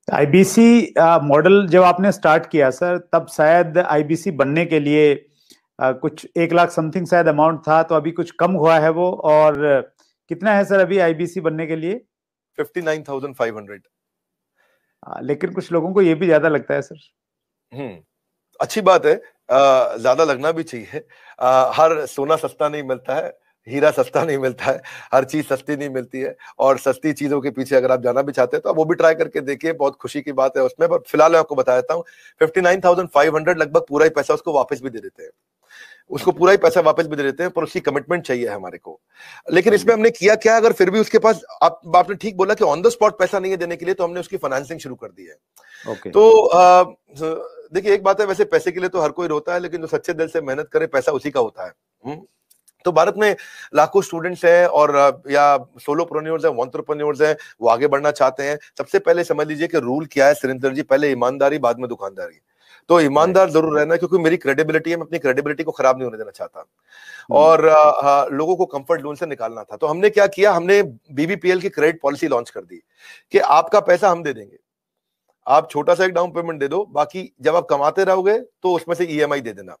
IBC model जब आपने start किया सर, तब शायद आईबीसी बनने के लिए कुछ 1 लाख समथिंग शायद अमाउंट था, तो अभी कुछ कम हुआ है वो? और कितना है सर अभी आईबीसी बनने के लिए? 59,500। लेकिन कुछ लोगों को ये भी ज्यादा लगता है सर। अच्छी बात है, ज्यादा लगना भी चाहिए। हर सोना सस्ता नहीं मिलता है, हीरा सस्ता नहीं मिलता है, हर चीज सस्ती नहीं मिलती है। और सस्ती चीजों के पीछे अगर आप जाना भी चाहते हैं तो आप वो भी ट्राई करके देखिए, बहुत खुशी की बात है उसमें। पर फिलहाल मैं आपको बता देता हूँ, 59,500 लगभग पूरा ही पैसा उसको वापस भी दे देते हैं, उसको पूरा ही पैसा वापस भी दे देते हैं, पर उसकी कमिटमेंट चाहिए हमारे को। लेकिन इसमें हमने किया क्या, अगर फिर भी उसके पास, आपने ठीक बोला कि ऑन द स्पॉट पैसा नहीं है देने के लिए, तो हमने उसकी फाइनेंसिंग शुरू कर दी है। तो देखिए, एक बात है, वैसे पैसे के लिए तो हर कोई रोता है, लेकिन जो सच्चे दिल से मेहनत करे पैसा उसी का होता है। तो भारत में लाखों स्टूडेंट्स हैं, और या सोलोप्रेन्योर्स हैं, एंटरप्रेन्योर्स हैं, वो आगे बढ़ना चाहते हैं। सबसे पहले समझ लीजिए कि रूल क्या है सुरेंद्र जी, पहले ईमानदारी, बाद में दुकानदारी। तो ईमानदार जरूर रहना, क्योंकि मेरी क्रेडिबिलिटी है, मैं अपनी क्रेडिबिलिटी को खराब नहीं होने देना चाहता, और लोगों को कंफर्ट जोन से निकालना था। तो हमने क्या किया, हमने बीबीपीएल की क्रेडिट पॉलिसी लॉन्च कर दी कि आपका पैसा हम दे देंगे, आप छोटा सा एक डाउन पेमेंट दे दो, बाकी जब आप कमाते रहोगे तो उसमें से ईएमआई दे देना।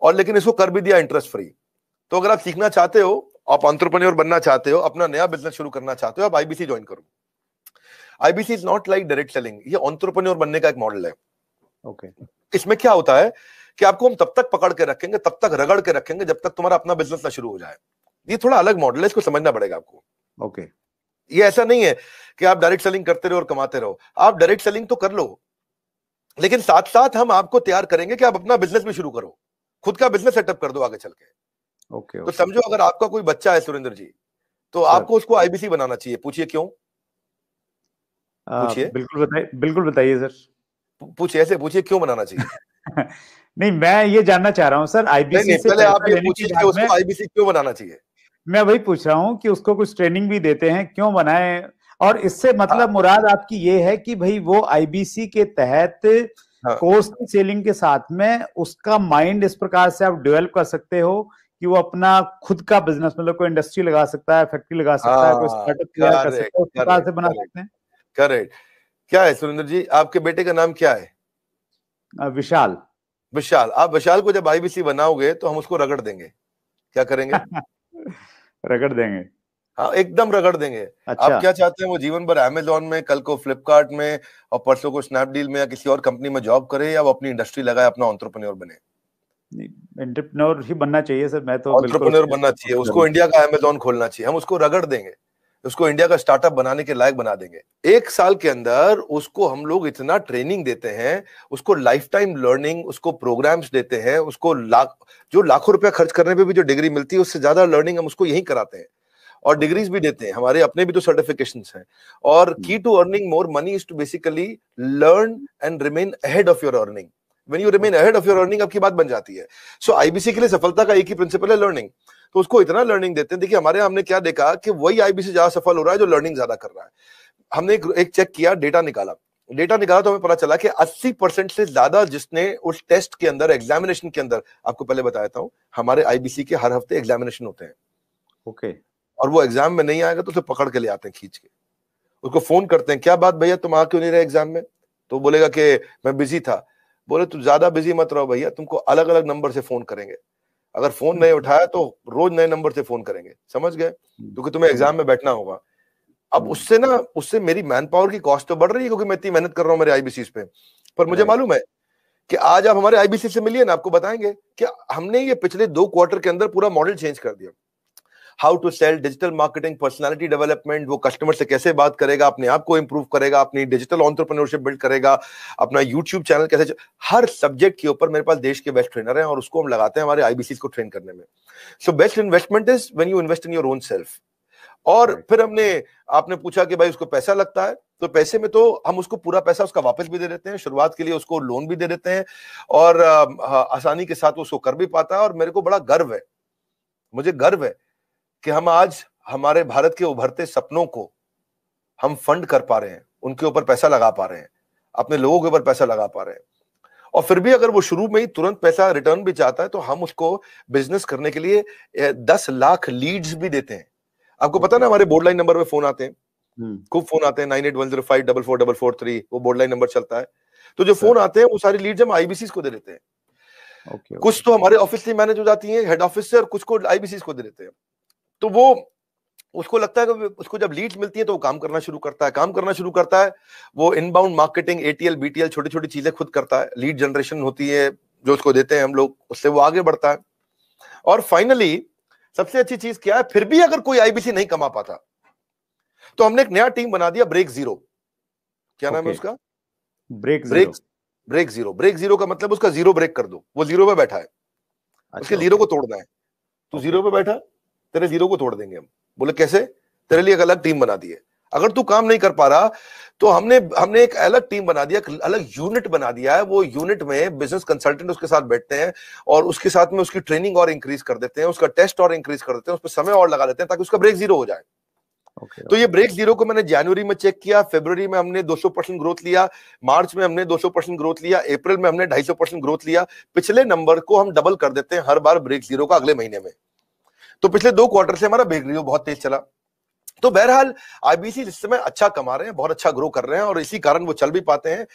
और लेकिन इसको कर भी दिया इंटरेस्ट फ्री। तो अगर आप सीखना चाहते हो, आप एंटरप्रेन्योर बनना चाहते हो, अपना नया बिजनेस शुरू करना चाहते हो, आप आईबीसी ज्वाइन करो। IBC is not like direct selling, ये एंटरप्रेन्योर बनने का एक मॉडल है। इसमें क्या होता है कि आपको हम तब तक पकड़ के रखेंगे, तब तक रगड़ के रखेंगे, जब तक तुम्हारा अपना बिजनेस ना शुरू हो जाए। ये थोड़ा अलग मॉडल है, इसको समझना पड़ेगा आपको। ये ऐसा नहीं है कि आप डायरेक्ट सेलिंग करते रहो और कमाते रहो। आप डायरेक्ट सेलिंग तो कर लो, लेकिन साथ साथ हम आपको तैयार करेंगे कि आप अपना बिजनेस भी शुरू करो, खुद का बिजनेस सेटअप कर दो आगे चल के। तो समझो, अगर आपका कोई बच्चा है सुरेंद्र जी, तो आपको उसको आईबीसी बनाना चाहिए। पूछिए क्यों? पूछिए, बिल्कुल बताइए सर। पूछिए, ऐसे पूछिए क्यों बनाना चाहिए। नहीं, मैं ये जानना चाह रहा हूँ सर, आईबीसी से पहले आप पैसा ये लेने के पूछिए कि बाद में उसको आईबीसी क्यों बनाना चाहिए। मैं वही पूछ रहा हूँ कि उसको कुछ ट्रेनिंग भी देते हैं, क्यों बनाए? और इससे मतलब मुराद आपकी ये है कि भाई वो आईबीसी के तहत कोर्स की सेलिंग के साथ में उसका माइंड इस प्रकार से आप डेवलप कर सकते हो कि वो अपना खुद का बिजनेस, मतलब कोई इंडस्ट्री लगा सकता है, फैक्ट्री लगा सकता है, कोई स्टार्टअप तैयार कर सकता है, उस प्रकार से बना सकते हैं। करेक्ट। क्या है सुरेंद्र जी, आपके बेटे का नाम क्या है? विशाल। विशाल। आप विशाल को जब आईबीसी बनाओगे तो हम उसको रगड़ देंगे। क्या करेंगे? रगड़ देंगे। हाँ, एकदम रगड़ देंगे। अच्छा। आप क्या चाहते हैं, वो जीवन भर अमेजोन में, कल को फ्लिपकार्ट में, और परसों को स्नैपडील में या किसी और कंपनी में जॉब करे, या वो अपनी इंडस्ट्री लगाए, अपना एंटरप्रेन्योर बने? एंटरप्रेन्योर ही बनना चाहिए सर, मैं तो बिल्कुल एंटरप्रेन्योर बनना चाहिए, उसको इंडिया का अमेजोन खोलना चाहिए। हम उसको रगड़ देंगे, उसको इंडिया का स्टार्टअप बनाने के लायक बना देंगे। 1 साल के अंदर उसको हम लोग इतना ट्रेनिंग देते हैं, उसको लाइफ टाइम लर्निंग, उसको प्रोग्राम्स देते हैं, उसको जो लाखों रुपया खर्च करने पे भी जो डिग्री मिलती है, उससे ज्यादा लर्निंग हम उसको यही कराते हैं। और डिग्रीज भी देते हैं, हमारे अपने भी तो सर्टिफिकेशंस हैं। और key to earning more money is to basically learn and remain ahead of your earning. When you remain ahead of your earning, आपकी बात बन जाती है। सो आईबीसी के लिए सफलता का एक ही प्रिंसिपल है, लर्निंग। तो उसको इतना लर्निंग देते हैं। देखिए, हमारे हमने क्या देखा कि वही आईबीसी ज्यादा सफल हो रहा है जो लर्निंग ज्यादा कर रहा है। हमने एक चेक किया, डेटा निकाला तो हमें पता चला कि 80% से ज्यादा जिसने उस टेस्ट के अंदर, एग्जामिनेशन के अंदर, आपको पहले बताया था, हमारे आईबीसी के हर हफ्ते एग्जामिनेशन होते हैं। और वो एग्जाम में नहीं आएगा तो उसे पकड़ के ले आते हैं खींच के, उसको फोन करते हैं, क्या बात भैया, तुम आ क्यों नहीं रहे एग्जाम में? तो बोलेगा कि मैं बिजी था। बोले तू ज्यादा बिजी मत रहो भैया, तुमको अलग अलग नंबर से फोन करेंगे, अगर फोन नहीं उठाया तो रोज नए नंबर से फोन करेंगे, समझ गए? क्योंकि तुम्हें एग्जाम में बैठना होगा। अब उससे मेरी मैन पावर की कॉस्ट तो बढ़ रही है, क्योंकि मैं इतनी मेहनत कर रहा हूं मेरे आईबीसी पे। पर मुझे मालूम है कि आज आप हमारे आईबीसी से मिलिए ना, आपको बताएंगे कि हमने ये पिछले 2 क्वार्टर के अंदर पूरा मॉडल चेंज कर दिया। How to sell, digital marketing, personality development, वो कस्टमर से कैसे बात करेगा, अपने आप को इंप्रूव करेगा, अपनी डिजिटल एंटरप्रेन्योरशिप बिल्ड करेगा, अपना यूट्यूब चैनल कैसे हर सब्जेक्ट के ऊपर मेरे पास देश के बेस्ट ट्रेनर हैं, और उसको हम लगाते हैं हमारे आईबीसी को ट्रेन करने में। So best investment is when you invest in your own self. और फिर आपने पूछा कि भाई उसको पैसा लगता है, तो पैसे में तो हम उसको पूरा पैसा उसका वापस भी दे देते हैं, शुरुआत के लिए उसको लोन भी दे देते हैं, और आसानी के साथ उसको कर भी पाता है। और मेरे को बड़ा गर्व है, मुझे गर्व है कि हम आज हमारे भारत के उभरते सपनों को हम फंड कर पा रहे हैं, उनके ऊपर पैसा लगा पा रहे हैं, अपने लोगों के ऊपर पैसा लगा पा रहे हैं। और फिर भी अगर वो शुरू में ही तुरंत पैसा रिटर्न भी चाहता है, तो हम उसको बिजनेस करने के लिए 10 लाख लीड्स भी देते हैं। आपको पता ना, हमारे बोर्ड लाइन नंबर पे फोन आते हैं, खूब फोन आते हैं 9810544443, वो बोर्ड लाइन नंबर चलता है। तो जो फोन आते हैं वो सारी लीड्स हम आईबीसी को दे देते हैं। कुछ तो हमारे ऑफिस से मैनेज हो जाती है हेड ऑफिस से, और कुछ को आईबीसी को दे देते हैं। तो वो उसको लगता है कि उसको जब लीड्स मिलती है तो वो काम करना शुरू करता है। वो इनबाउंड मार्केटिंग, एटीएल बीटीएल छोटी छोटी चीजें खुद करता है। लीड जनरेशन होती है जो उसको देते हैं हम लोग, उससे वो आगे बढ़ता है। और फाइनली सबसे अच्छी चीज क्या है, फिर भी अगर कोई आईबीसी नहीं कमा पाता तो हमने एक नया टीम बना दिया, ब्रेक जीरो। क्या नाम है उसका? Break zero. ब्रेक जीरो का मतलब उसका जीरो ब्रेक कर दो। वो जीरो पे बैठा है, उसके जीरो को तोड़ना है। तू जीरो पे बैठा, तेरे जीरो को तोड़ देंगे हम। बोले कैसे? तेरे लिए एक अलग टीम बना दी है। अगर तू काम नहीं कर पा रहा तो हमने एक अलग टीम बना दिया, अलग यूनिट बना दिया है। वो यूनिट में बिजनेस कंसल्टेंट उसके साथ बैठते हैं और उसके साथ में उसकी ट्रेनिंग और इंक्रीज कर देते हैं, उसका टेस्ट और इंक्रीज कर देते हैं, उस पर समय और लगा देते हैं ताकि उसका ब्रेक जीरो हो जाए। तो ये ब्रेक जीरो को मैंने जनवरी में चेक किया, फरवरी में हमने 200% ग्रोथ लिया, मार्च में हमने 200% ग्रोथ लिया, अप्रैल में हमने 250% ग्रोथ लिया। पिछले नंबर को हम डबल कर देते हैं हर बार ब्रेक जीरो का अगले महीने में। तो पिछले 2 क्वार्टर से हमारा ब्रेक जीरो बहुत तेज चला। तो बहरहाल आईबीसी इस समय अच्छा कमा रहे हैं, बहुत अच्छा ग्रो कर रहे हैं, और इसी कारण वो चल भी पाते हैं।